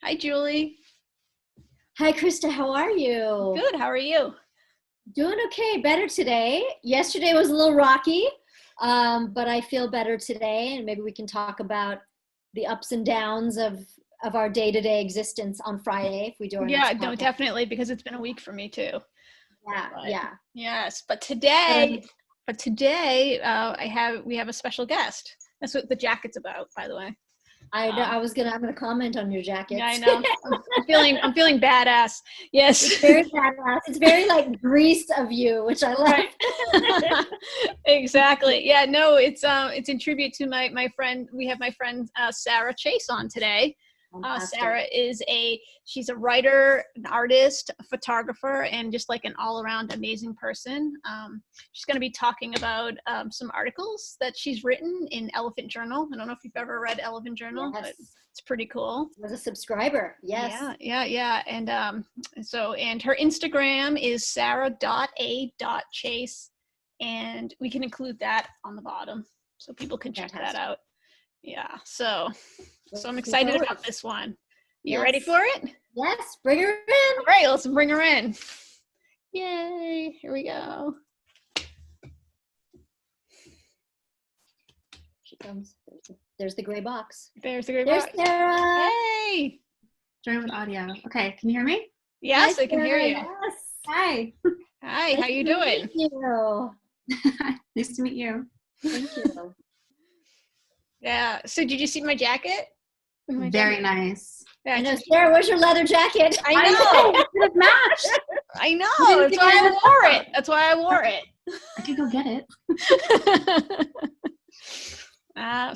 Hi, Julie. Hi, Christa. How are you? Good. How are you? Doing okay. Better today. Yesterday was a little rocky, but I feel better today. And maybe we can talk about the ups and downs of our day-to-day existence on Friday if we do our Yeah, next no, podcast. definitely, because it's been a week for me too. Yeah. Yes, but today, we have a special guest. That's what the jacket's about, by the way. I'm gonna comment on your jacket. Yeah, I know. I'm feeling badass. Yes. It's very badass. It's very like grease of you, which I love. Right. Exactly. Yeah, no, it's in tribute to my friend. We have my friend Sarah Chase on today. Sarah she's a writer, an artist, a photographer, and just like an all-around amazing person. She's going to be talking about some articles that she's written in Elephant Journal. I don't know if you've ever read Elephant Journal, Yes. but it's pretty cool. I was a subscriber. Yes. Yeah. And and her Instagram is sarah.a.chase, and we can include that on the bottom so people can check that out. Yeah. So I'm excited about this one. You ready for it? Yes, bring her in. All right, let's bring her in. Yay, here we go. She comes. There's the gray box. There's the gray box. There's Sarah. Yay. Join with audio. Okay, can you hear me? Yes, I can hear you. Yes. Hi. Hi, how you doing? Thank you. Nice to meet you. Thank you. Yeah, so did you see my jacket? Very nice. I know. Sarah, where's your leather jacket? I know. It matched. I know. That's why I wore it. I could go get it.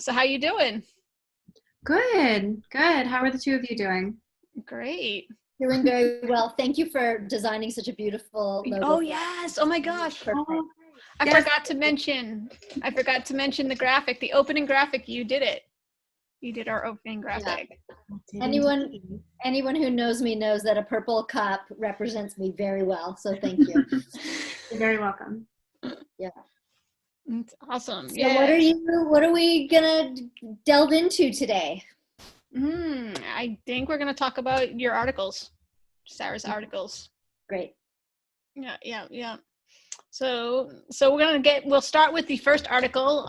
So how you doing? Good. How are the two of you doing? Great. Doing very well. Thank you for designing such a beautiful logo. Oh yes. Oh my gosh. Perfect. I forgot to mention the graphic, the opening graphic. You did it. You did our opening graphic. Yeah. Anyone who knows me knows that a purple cup represents me very well. So thank you. You're very welcome. Yeah. It's awesome. So yeah. what are we gonna delve into today? I think we're gonna talk about your articles, Sarah's articles. Great. Yeah. So we'll start with the first article,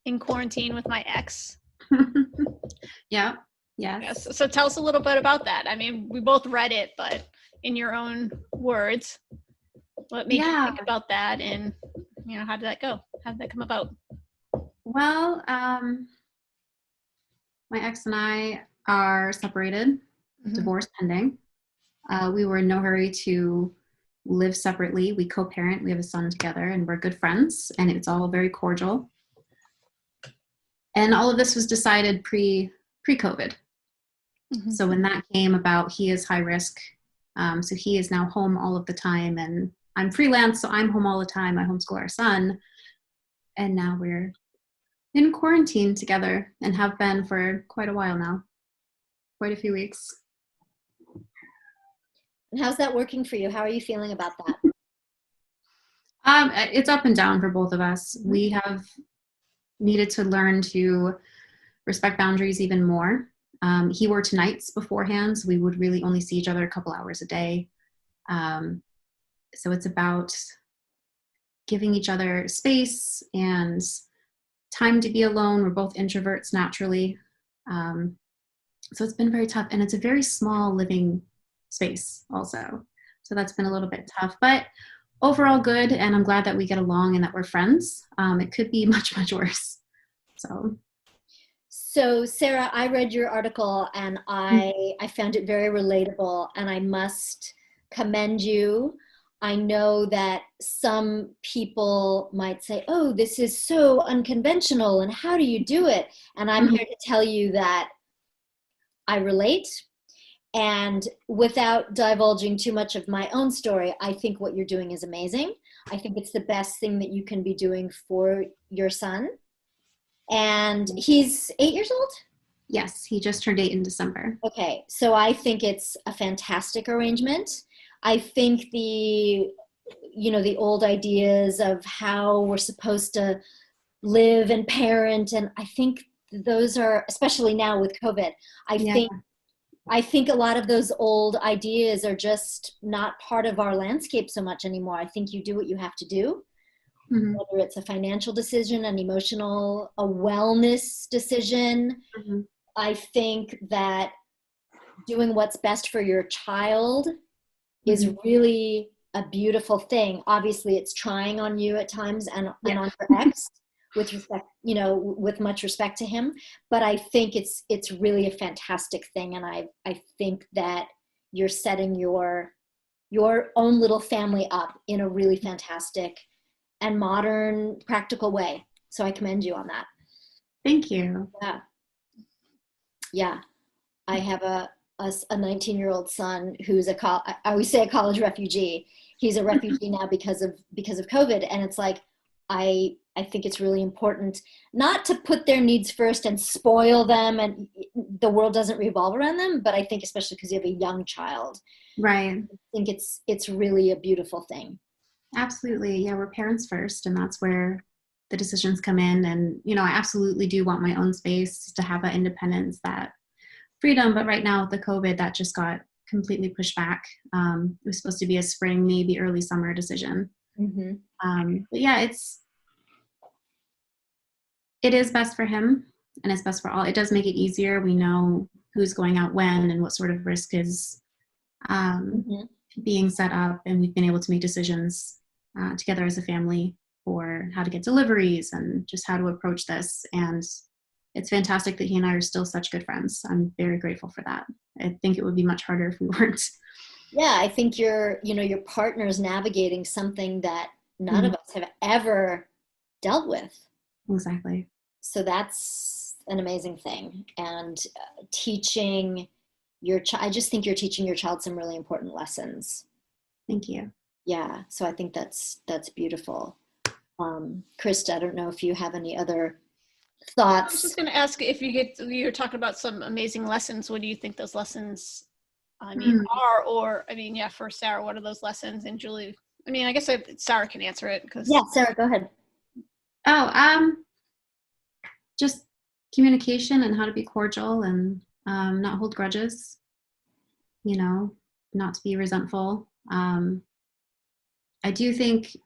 in quarantine with my ex. Yeah. Yes. So tell us a little bit about that. I mean, we both read it, but in your own words, what made you think about that, and how did that go? How did that come about? Well, my ex and I are separated, divorce pending. We were in no hurry to live separately. We co-parent. We have a son together, and we're good friends, and it's all very cordial. And all of this was decided pre-COVID. So when that came about, he is high risk. So he is now home all of the time, and I'm freelance, so I'm home all the time. I homeschool our son. And now we're in quarantine together and have been for quite a while now, quite a few weeks. And how's that working for you? How are you feeling about that? It's up and down for both of us. We have needed to learn to respect boundaries even more. He worked nights beforehand, so we would really only see each other a couple hours a day. So it's about giving each other space and time to be alone. We're both introverts naturally. So it's been very tough, and it's a very small living space also. So that's been a little bit tough, but overall good. And I'm glad that we get along and that we're friends. It could be much, much worse. So Sarah, I read your article and I found it very relatable, and I must commend you. I know that some people might say, oh, this is so unconventional and how do you do it? And I'm here to tell you that I relate. And without divulging too much of my own story, I think what you're doing is amazing. I think it's the best thing that you can be doing for your son. And he's 8 years old? Yes, he just turned 8 in December. Okay, so I think it's a fantastic arrangement. I think the old ideas of how we're supposed to live and parent, and I think those are, especially now with COVID, I think I think a lot of those old ideas are just not part of our landscape so much anymore. I think you do what you have to do, Mm-hmm. whether it's a financial decision, an emotional, a wellness decision. Mm-hmm. I think that doing what's best for your child is really a beautiful thing. Obviously, it's trying on you at times and on your ex with respect, you know, with much respect to him. But I think it's really a fantastic thing. And I think that you're setting your own little family up in a really fantastic and modern, practical way. So I commend you on that. Thank you. Yeah. Yeah. I have a 19-year-old son who's I always say a college refugee. He's a refugee now because of COVID. And it's like, I think it's really important not to put their needs first and spoil them, and the world doesn't revolve around them. But I think especially because you have a young child, Right. I think it's really a beautiful thing. Absolutely. Yeah, we're parents first, and that's where the decisions come in. And, you know, I absolutely do want my own space to have that independence, that freedom. But right now with the COVID, that just got completely pushed back. It was supposed to be a spring, maybe early summer decision. Mm-hmm. But yeah, it is best for him, and it's best for all. It does make it easier. We know who's going out when and what sort of risk is being set up, and we've been able to make decisions together as a family for how to get deliveries and just how to approach this. And it's fantastic that he and I are still such good friends. I'm very grateful for that. I think it would be much harder if we weren't. Yeah, I think your partner's navigating something that none of us have ever dealt with. Exactly. So that's an amazing thing. And teaching your child, I just think you're teaching your child some really important lessons. Thank you. Yeah, so I think that's beautiful. Christa, I don't know if you have any other thoughts. I was just going to ask if you're talking about some amazing lessons. What do you think those lessons, are? Or, for Sarah, what are those lessons? And Julie, I guess Sarah can answer it. Yeah, Sarah, go ahead. Oh, just communication and how to be cordial and not hold grudges, you know, not to be resentful. I do think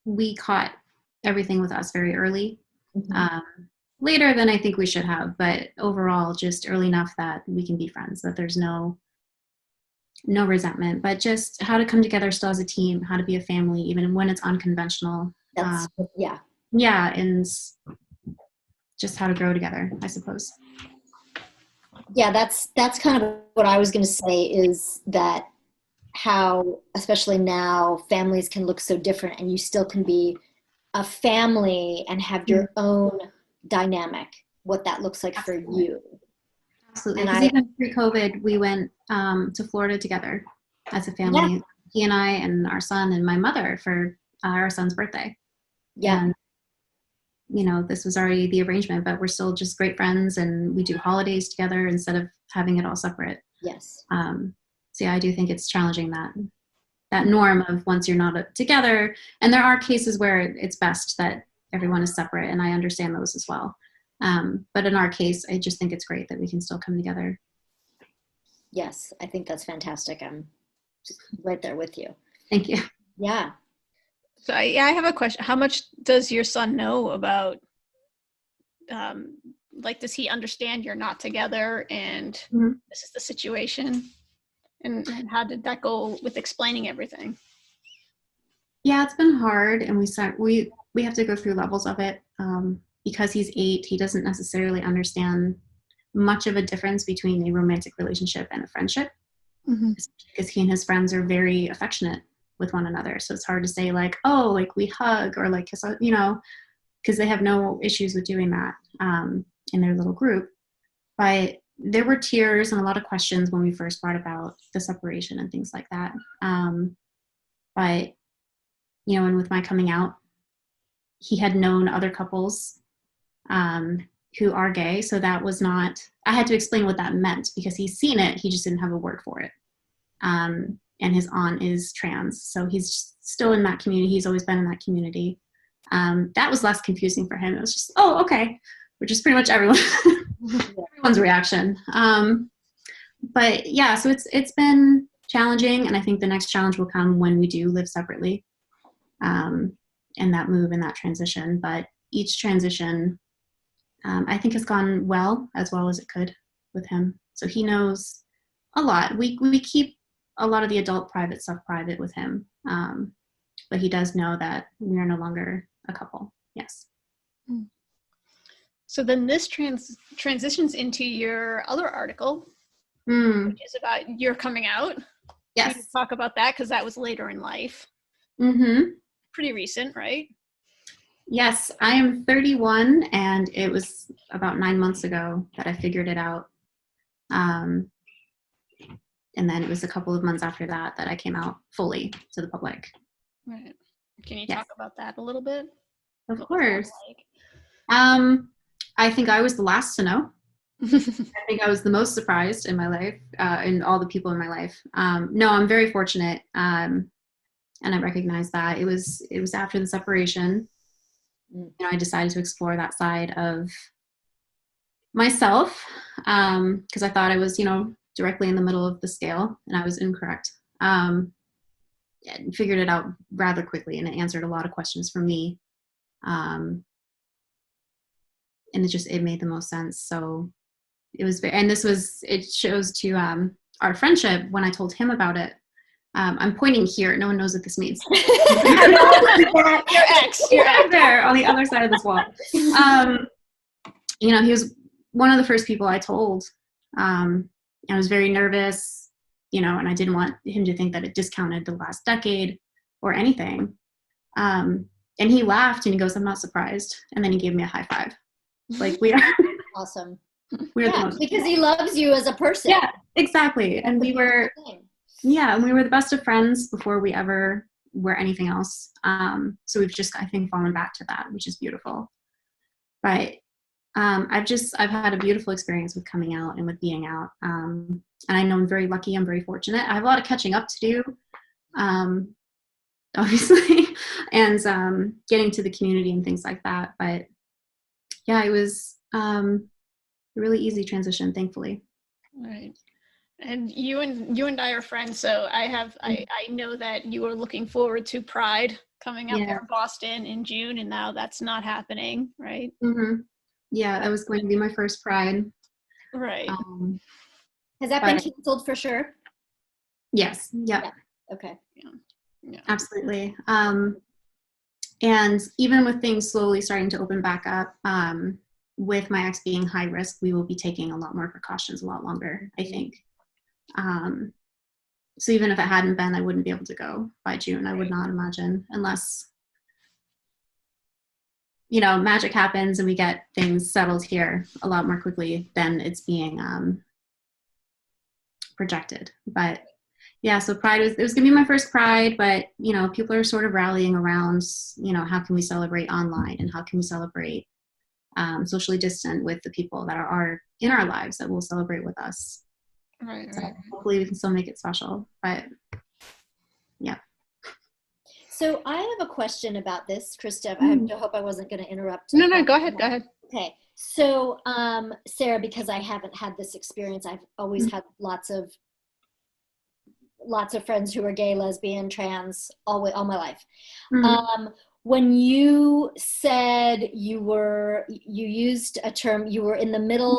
we caught everything with us very early, later than I think we should have, but overall just early enough that we can be friends, that there's no resentment, but just how to come together still as a team, how to be a family, even when it's unconventional. Yeah, and just how to grow together, I suppose. Yeah, that's kind of what I was going to say, is that how, especially now, families can look so different, and you still can be a family and have your own dynamic, what that looks like for you. Absolutely, because even pre-COVID, we went to Florida together as a family. Yeah. He and I and our son and my mother for our son's birthday. Yeah. And, you know, this was already the arrangement, but we're still just great friends, and we do holidays together instead of having it all separate. Yes. So yeah, I do think it's challenging that norm of once you're not together. And there are cases where it's best that everyone is separate, and I understand those as well. But in our case, I just think it's great that we can still come together. Yes, I think that's fantastic. I'm right there with you. Thank you. Yeah. So I have a question. How much does your son know about, does he understand you're not together and this is the situation? And how did that go with explaining everything? Yeah, it's been hard, and we have to go through levels of it. Because he's 8, he doesn't necessarily understand much of a difference between a romantic relationship and a friendship, because he and his friends are very affectionate with one another. So it's hard to say like, oh, like we hug or like kiss, you know, because they have no issues with doing that in their little group. But there were tears and a lot of questions when we first brought about the separation and things like that. But, you know, and with my coming out, he had known other couples who are gay. So that was not, I had to explain what that meant, because he's seen it, he just didn't have a word for it. And his aunt is trans, so he's still in that community. He's always been in that community. That was less confusing for him. It was just, oh, okay, which is pretty much everyone's reaction. But yeah, so it's been challenging, and I think the next challenge will come when we do live separately, and that move and that transition. But each transition, I think, has gone well as it could with him. So he knows a lot. We keep a lot of the adult private stuff private with him, but he does know that we are no longer a couple. Yes. So then this transitions into your other article, which is about your coming out. Yes. Can you talk about that? Because that was later in life. Mm-hmm. Pretty recent, right? Yes, I am 31, and it was about 9 months ago that I figured it out. And then it was a couple of months after that I came out fully to the public. Right. Can you talk about that a little bit? Of course. I think I was the last to know. I think I was the most surprised in my life, in all the people in my life. No, I'm very fortunate, and I recognize that. It was after the separation. I decided to explore that side of myself, because I thought I was, directly in the middle of the scale, and I was incorrect. And figured it out rather quickly, and it answered a lot of questions for me. And it made the most sense. So it was, and it shows to our friendship when I told him about it. I'm pointing here. No one knows what this means. Your ex. There on the other side of this wall. He was one of the first people I told. I was very nervous, and I didn't want him to think that it discounted the last decade or anything. And he laughed and he goes, "I'm not surprised." And then he gave me a high five. Like, we are awesome. We're the most, because he loves you as a person. Yeah, exactly. And we were the best of friends before we ever were anything else. So we've just, I think, fallen back to that, which is beautiful. But I've had a beautiful experience with coming out and with being out. And I know I'm very lucky. I'm very fortunate. I have a lot of catching up to do, obviously, and getting to the community and things like that. But yeah, it was a really easy transition, thankfully. Right. And you and I are friends, so I know that you were looking forward to Pride coming up there in Boston in June, and now that's not happening, right? Mm-hmm. Yeah, that was going to be my first Pride. Right. Has that been canceled for sure? Yes. Yeah. Okay. Yeah. Absolutely. And even with things slowly starting to open back up, with my ex being high risk, we will be taking a lot more precautions a lot longer, I think. So even if it hadn't been, I wouldn't be able to go by June. I would not imagine, unless, magic happens and we get things settled here a lot more quickly than it's being projected. But yeah, so Pride it was gonna be my first Pride, but people are sort of rallying around, how can we celebrate online and how can we celebrate socially distant with the people that are in our lives that will celebrate with us. Right. So hopefully we can still make it special, but yeah. So I have a question about this, Christa. I hope I wasn't going to interrupt. No, go ahead. Okay. So, Sarah, because I haven't had this experience, I've always had lots of friends who are gay, lesbian, trans, all my life. When you said you used a term, you were in the middle.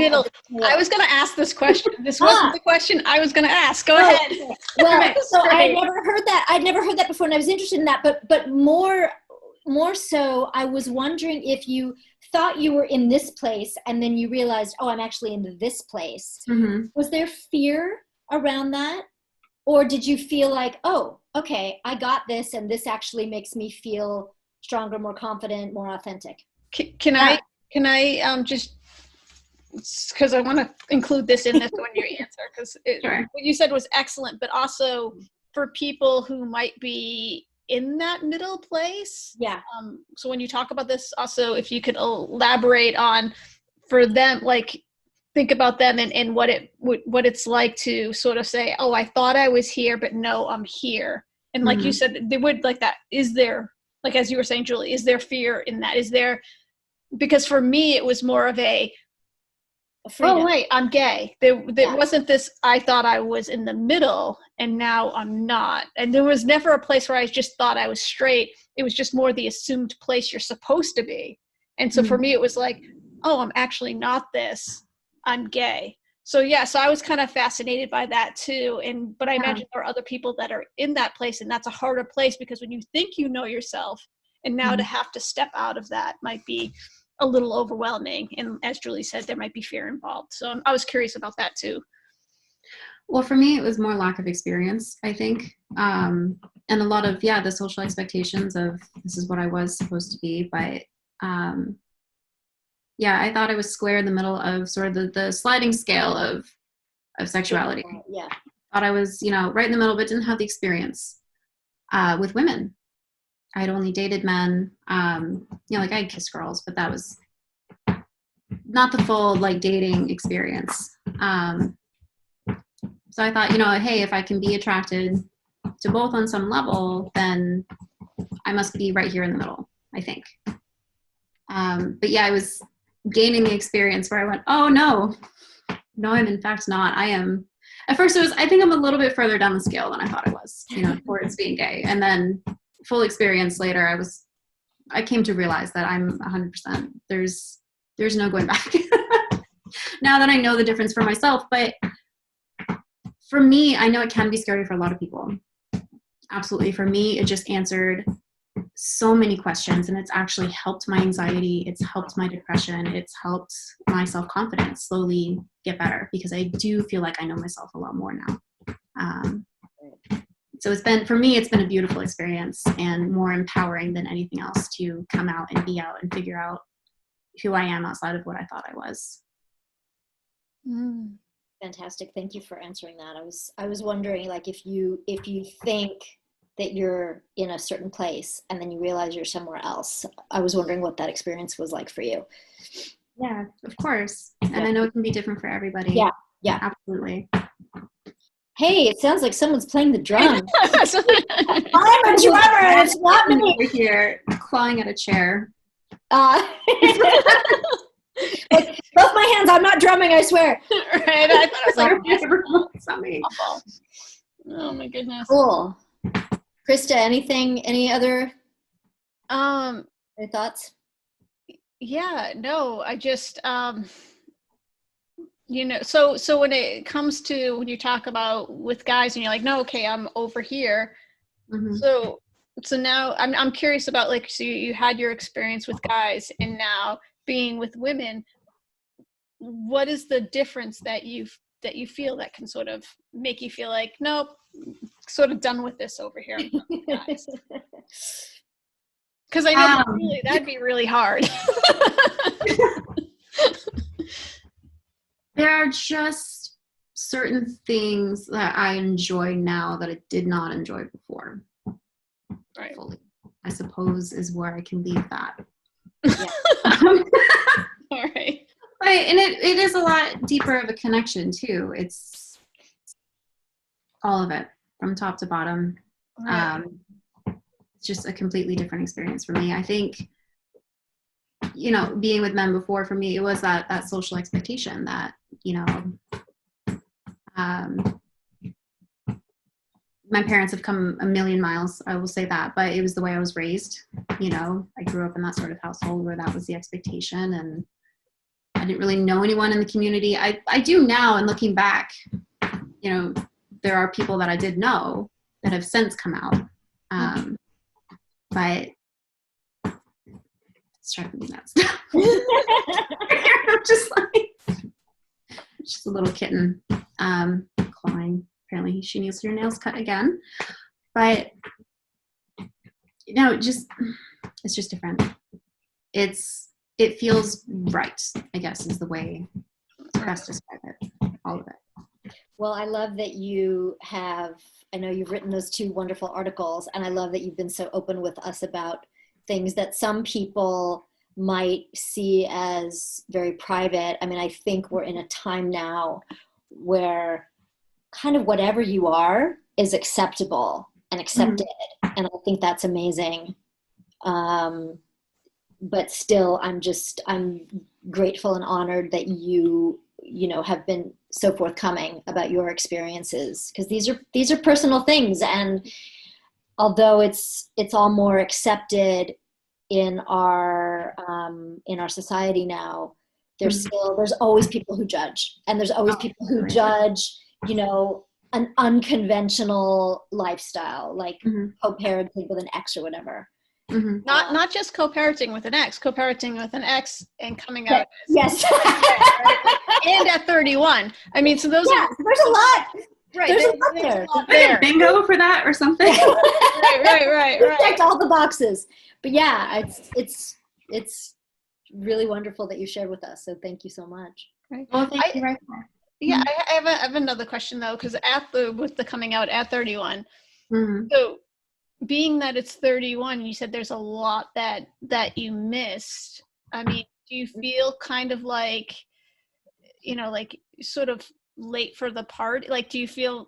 I was going to ask this question. This wasn't the question I was going to ask. Go ahead. Well, so I never heard that. I'd never heard that before, and I was interested in that. But more so, I was wondering if you thought you were in this place, and then you realized, oh, I'm actually in this place. Was there fear around that? Or did you feel like, oh, okay, I got this, and this actually makes me feel stronger, more confident, more authentic? Can I just, because I want to include this in this when you answer, because what you said was excellent, but also for people who might be in that middle place. Yeah. So when you talk about this, also, if you could elaborate on, for them, like, think about them and what it's like to sort of say, oh, I thought I was here, but no, I'm here. And like you said, they would like that. Is there, like, as you were saying, Julie, is there fear in that? Is there, because for me, it was more of a, oh wait, I'm gay. There Yeah. wasn't this, I thought I was in the middle and now I'm not. And there was never a place where I just thought I was straight. It was just more the assumed place you're supposed to be. And so for me, it was like, oh, I'm actually not this. I'm gay. So yeah, so I was kind of fascinated by that too. But I imagine there are other people that are in that place, and that's a harder place because when you think you know yourself, and now to have to step out of that might be a little overwhelming. And as Julie said, there might be fear involved. So I was curious about that too. Well, for me, it was more lack of experience, I think. And a lot of, the social expectations of this is what I was supposed to be. But I thought I was square in the middle of sort of the sliding scale of sexuality. Yeah. Thought I was, right in the middle, but didn't have the experience with women. I had only dated men, like I had kissed girls, but that was not the full like dating experience. So I thought, hey, if I can be attracted to both on some level, then I must be right here in the middle, I think. But I was gaining the experience where I went, oh no, I'm in fact not. I am. At first it was, I think I'm a little bit further down the scale than I thought I was, towards being gay. And then full experience later, I came to realize that I'm 100%. There's no going back. Now that I know the difference for myself, but for me, I know it can be scary for a lot of people. Absolutely. For me, it just answered so many questions, and it's actually helped my anxiety. It's helped my depression. It's helped my self-confidence slowly get better because I do feel like I know myself a lot more now. So for me, it's been a beautiful experience and more empowering than anything else to come out and be out and figure out who I am outside of what I thought I was. Fantastic. Thank you for answering that. I was wondering, like, if you think that you're in a certain place and then you realize you're somewhere else. I was wondering what that experience was like for you. Yeah, of course. And I know it can be different for everybody. Yeah. Absolutely. Hey, it sounds like someone's playing the drums. I'm a drummer, and it's not me. Over here, clawing at a chair. Like, both my hands, I'm not drumming, I swear. Right, I thought it was like, it's not me. Oh my goodness. Cool. Christa, any other thoughts? Yeah, no, I just, so when it comes to, when you talk about with guys and you're like, no, okay, I'm over here. So now I'm curious about, like, so you had your experience with guys and now being with women, what is the difference that you feel that can sort of make you feel like, nope, sort of done with this over here? Because I know that'd be really hard. There are just certain things that I enjoy now that I did not enjoy before. Right. Fully, I suppose, is where I can leave that. All right. Right, and it is a lot deeper of a connection too. It's all of it from top to bottom. Right. It's just a completely different experience for me. I think, being with men before, for me, it was that social expectation that, my parents have come a million miles, I will say that, but it was the way I was raised. I grew up in that sort of household where that was the expectation, and I didn't really know anyone in the community. I do now, and looking back, there are people that I did know that have since come out. But it's driving me nuts. I'm just a little kitten clawing. Apparently she needs her nails cut again. But it's just different. It feels right, I guess, is the way to best describe it. All of it. Well, I love that I know you've written those 2 wonderful articles, and I love that you've been so open with us about things that some people might see as very private. I mean, I think we're in a time now where kind of whatever you are is acceptable and accepted. And I think that's amazing. But still, I'm grateful and honored that you have been so forthcoming about your experiences, because these are personal things. And although it's all more accepted in our society now, there's always people who judge, and there's always people who judge, an unconventional lifestyle, like co-parenting with an ex or whatever. Not just co-parenting with an ex, co-parenting with an ex and coming out. Yes. And at 31. I mean, so those are, there's a lot. Right. There's a lot there. There. Bingo for that or something. right. Checked all the boxes. But yeah, it's really wonderful that you shared with us. So thank you so much. Right. Well, thank you right there. Yeah, I have another question though, because with the coming out at 31. So being that it's 31, you said there's a lot that you missed. I mean, do you feel kind of like, like sort of late for the party? Like, do you feel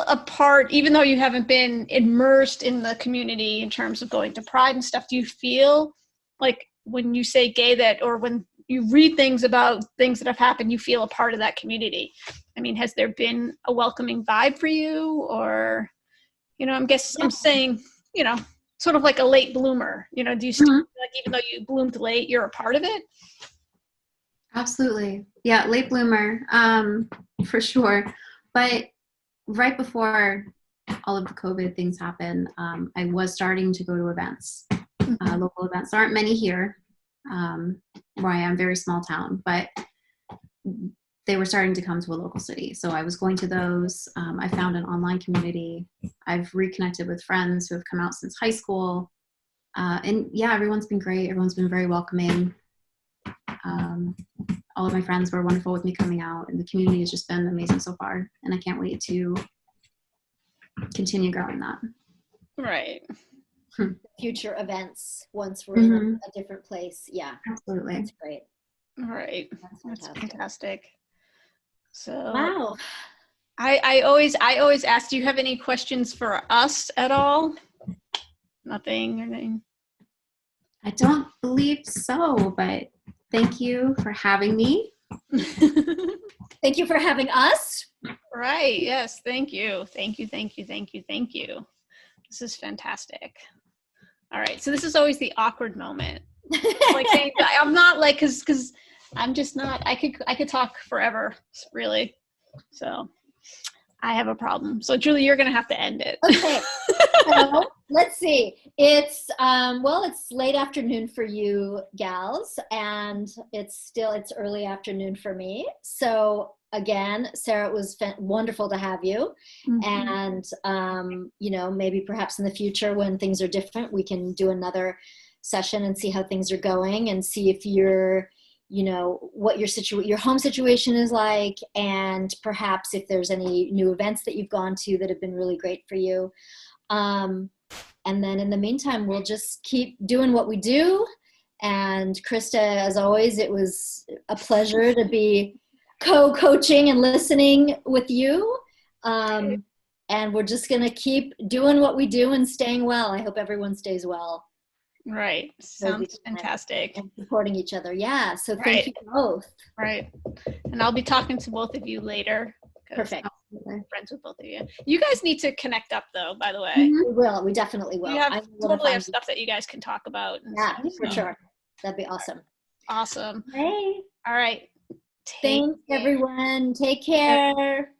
a part, even though you haven't been immersed in the community in terms of going to Pride and stuff? Do you feel like when you say gay or when you read things about things that have happened, you feel a part of that community? I mean, has there been a welcoming vibe for you, or, I'm saying, sort of like a late bloomer, do you still feel like even though you bloomed late, you're a part of it? Absolutely. Yeah, late bloomer, for sure. But right before all of the COVID things happened, I was starting to go to events, local events. There aren't many here, where I am, very small town, but they were starting to come to a local city. So I was going to those. I found an online community. I've reconnected with friends who have come out since high school. And yeah, everyone's been great. Everyone's been very welcoming. All of my friends were wonderful with me coming out, and the community has just been amazing so far. And I can't wait to continue growing that. Right. Future events once we're in a different place. Yeah, absolutely. That's great. Right. That's fantastic. So wow. I always ask, do you have any questions for us at all? Nothing or anything? I don't believe so, but thank you for having me. Thank you for having us. Right. Yes. Thank you. Thank you. This is fantastic. All right. So this is always the awkward moment. Like saying, I'm not like, cause I'm just not, I could talk forever, really. So I have a problem. So Julie, you're going to have to end it. Okay. So let's see. It's late afternoon for you gals, and it's early afternoon for me. So again, Sarah, it was wonderful to have you. And, maybe perhaps in the future when things are different, we can do another session and see how things are going, and see if you're, what your home situation is like, and perhaps if there's any new events that you've gone to that have been really great for you. And then in the meantime, we'll just keep doing what we do. And Christa, as always, it was a pleasure to be co-coaching and listening with you. And we're just going to keep doing what we do and staying well. I hope everyone stays well. Right. Sounds fantastic. And supporting each other. Yeah. So thank you both. Right. And I'll be talking to both of you later. Perfect. I'm friends with both of you. You guys need to connect up though, by the way. We will. We definitely will. You have totally have stuff that you guys can talk about. Yeah, for sure. That'd be awesome. Awesome. Hey. All right. Thanks everyone. Take care.